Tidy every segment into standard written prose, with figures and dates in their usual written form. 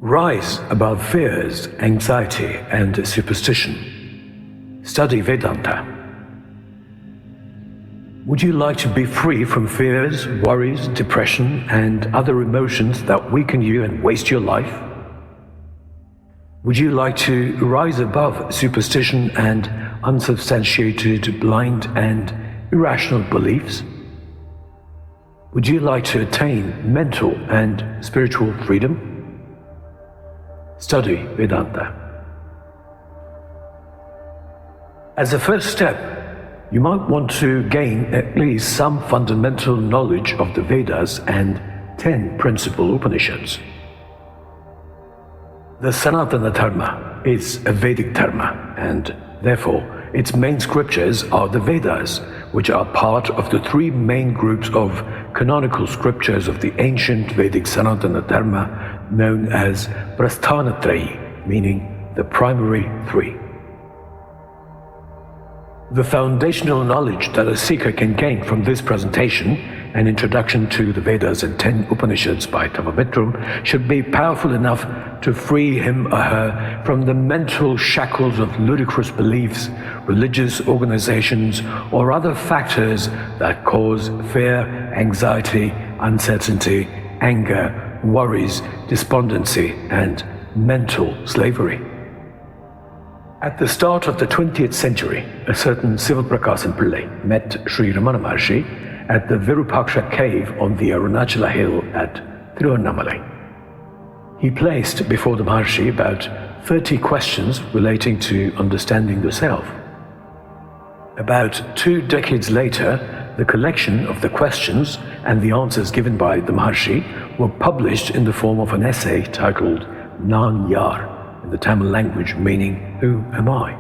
Rise above fears, anxiety, and superstition. Study Vedanta. Would you like to be free from fears, worries, depression, and other emotions that weaken you and waste your life? Would you like to rise above superstition and unsubstantiated, blind, and irrational beliefs? Would you like to attain mental and spiritual freedom? Study Vedanta. As a first step, you might want to gain at least some fundamental knowledge of the Vedas and 10 principal Upanishads. The Sanatana Dharma is a Vedic Dharma, and therefore its main scriptures are the Vedas, which are part of the 3 main groups of canonical scriptures of the ancient Vedic Sanatana Dharma known as Prasthanatrayi, meaning the primary 3. The foundational knowledge that a seeker can gain from this presentation, an introduction to the Vedas and 10 Upanishads by Tavamitra, should be powerful enough to free him or her from the mental shackles of ludicrous beliefs, religious organizations, or other factors that cause fear, anxiety, uncertainty, anger, worries, despondency, and mental slavery. At the start of the 20th century, a certain Sivaprakasan Pillai met Sri Ramana Maharshi at the Virupaksha cave on the Arunachala hill at Tiruvannamalai. He placed before the Maharshi about 30 questions relating to understanding the self. About 2 decades later, the collection of the questions and the answers given by the Maharshi were published in the form of an essay titled Nan Yar, in the Tamil language meaning Who Am I?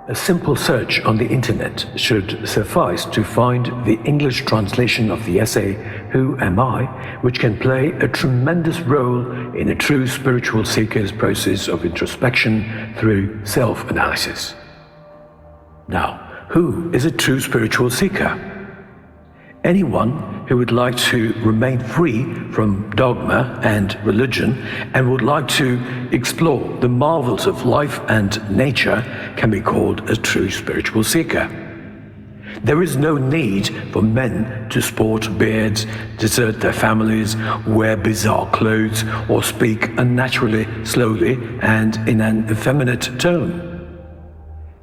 A simple search on the internet should suffice to find the English translation of the essay Who Am I, which can play a tremendous role in a true spiritual seeker's process of introspection through self-analysis. Now, who is a true spiritual seeker? Anyone who would like to remain free from dogma and religion and would like to explore the marvels of life and nature can be called a true spiritual seeker. There is no need for men to sport beards, desert their families, wear bizarre clothes, or speak unnaturally slowly and in an effeminate tone.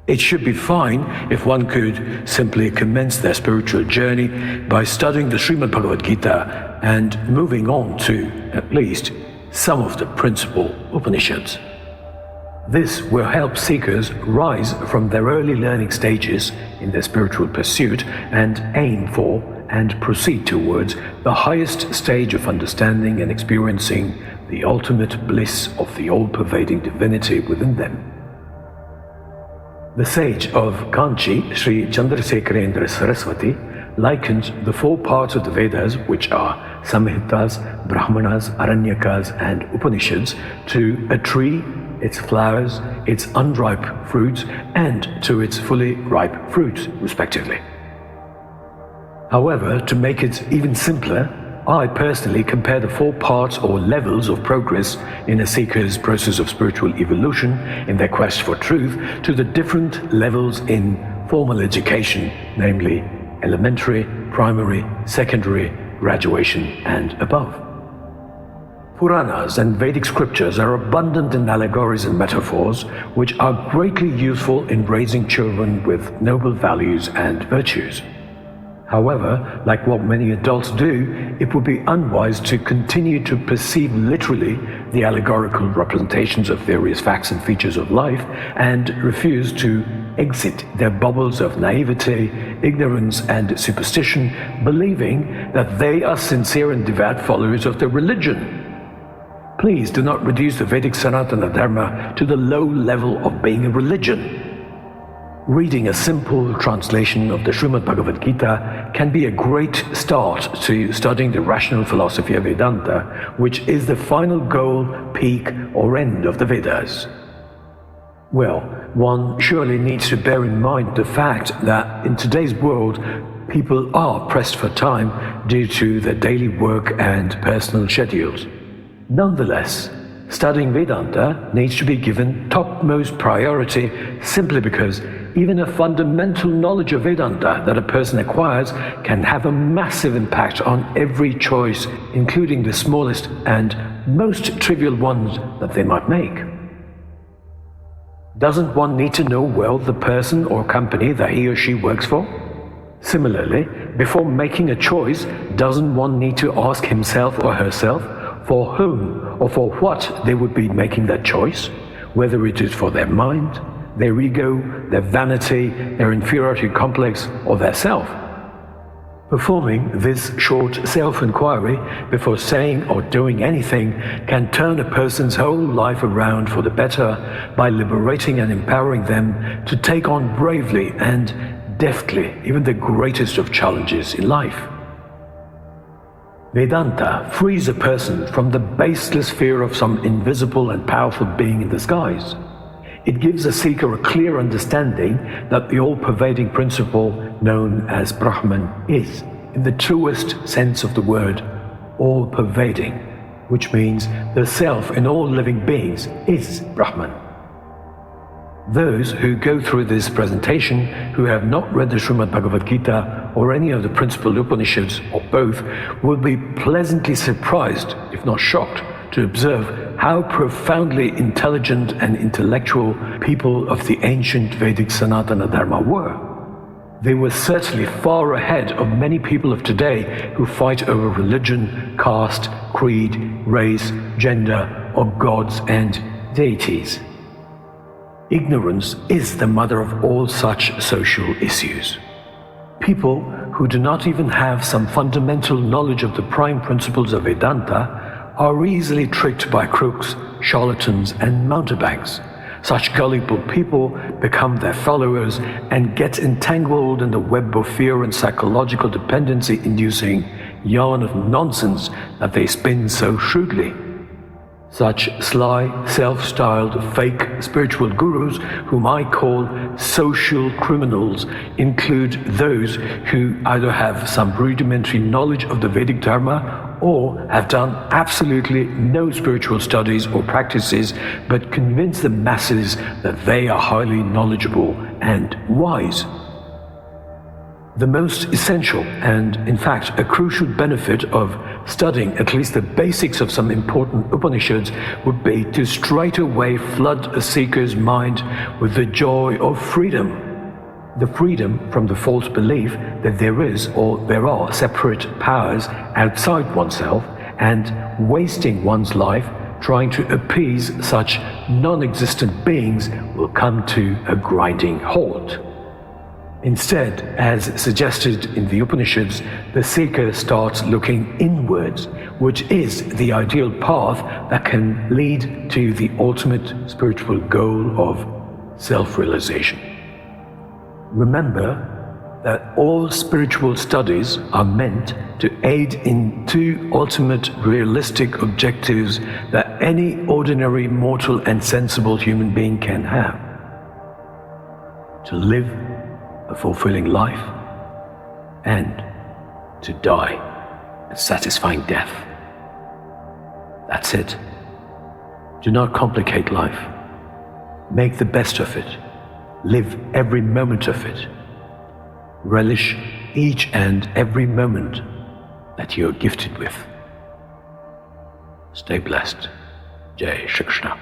It should be fine if one could simply commence their spiritual journey by studying the Srimad Bhagavad Gita and moving on to, at least, some of the principal Upanishads. This will help seekers rise from their early learning stages in their spiritual pursuit and aim for and proceed towards the highest stage of understanding and experiencing the ultimate bliss of the all-pervading divinity within them. The sage of Kanchi, Sri Chandrasekharendra Saraswati, likens the 4 parts of the Vedas, which are Samhitas, Brahmanas, Aranyakas, and Upanishads, to a tree, its flowers, its unripe fruits, and to its fully ripe fruits, respectively. However, to make it even simpler, I personally compare the 4 parts or levels of progress in a seeker's process of spiritual evolution in their quest for truth to the different levels in formal education, namely elementary, primary, secondary, graduation, and above. Puranas and Vedic scriptures are abundant in allegories and metaphors which are greatly useful in raising children with noble values and virtues. However, like what many adults do, it would be unwise to continue to perceive literally the allegorical representations of various facts and features of life and refuse to exit their bubbles of naivety, ignorance, and superstition, believing that they are sincere and devout followers of their religion. Please do not reduce the Vedic Sanatana Dharma to the low level of being a religion. Reading a simple translation of the Srimad Bhagavad Gita can be a great start to studying the rational philosophy of Vedanta, which is the final goal, peak, or end of the Vedas. Well, one surely needs to bear in mind the fact that in today's world, people are pressed for time due to their daily work and personal schedules. Nonetheless, studying Vedanta needs to be given topmost priority simply because even a fundamental knowledge of Vedanta that a person acquires can have a massive impact on every choice, including the smallest and most trivial ones that they might make. Doesn't one need to know well the person or company that he or she works for? Similarly, before making a choice, doesn't one need to ask himself or herself for whom or for what they would be making that choice, whether it is for their mind, their ego, their vanity, their inferiority complex, or their self? Performing this short self-inquiry before saying or doing anything can turn a person's whole life around for the better by liberating and empowering them to take on bravely and deftly even the greatest of challenges in life. Vedanta frees a person from the baseless fear of some invisible and powerful being in the skies. It gives a seeker a clear understanding that the all-pervading principle known as Brahman is, in the truest sense of the word, all-pervading, which means the self in all living beings is Brahman. Those who go through this presentation who have not read the Srimad Bhagavad Gita or any of the principal Upanishads or both will be pleasantly surprised, if not shocked, to observe how profoundly intelligent and intellectual people of the ancient Vedic Sanatana Dharma were. They were certainly far ahead of many people of today who fight over religion, caste, creed, race, gender, or gods and deities. Ignorance is the mother of all such social issues. People who do not even have some fundamental knowledge of the prime principles of Vedanta are easily tricked by crooks, charlatans, and mountebanks. Such gullible people become their followers and get entangled in the web of fear and psychological dependency-inducing yarn of nonsense that they spin so shrewdly. Such sly, self-styled, fake spiritual gurus, whom I call social criminals, include those who either have some rudimentary knowledge of the Vedic Dharma or have done absolutely no spiritual studies or practices but convince the masses that they are highly knowledgeable and wise. The most essential and, in fact, a crucial benefit of studying at least the basics of some important Upanishads would be to straight away flood a seeker's mind with the joy of freedom. The freedom from the false belief that there is or there are separate powers outside oneself and wasting one's life trying to appease such non-existent beings will come to a grinding halt. Instead, as suggested in the Upanishads, the seeker starts looking inwards, which is the ideal path that can lead to the ultimate spiritual goal of self-realization. Remember that all spiritual studies are meant to aid in two ultimate realistic objectives that any ordinary mortal and sensible human being can have: to live a fulfilling life, and to die a satisfying death. That's it. Do not complicate life. Make the best of it. Live every moment of it. Relish each and every moment that you are gifted with. Stay blessed. Jai Shri Krishna.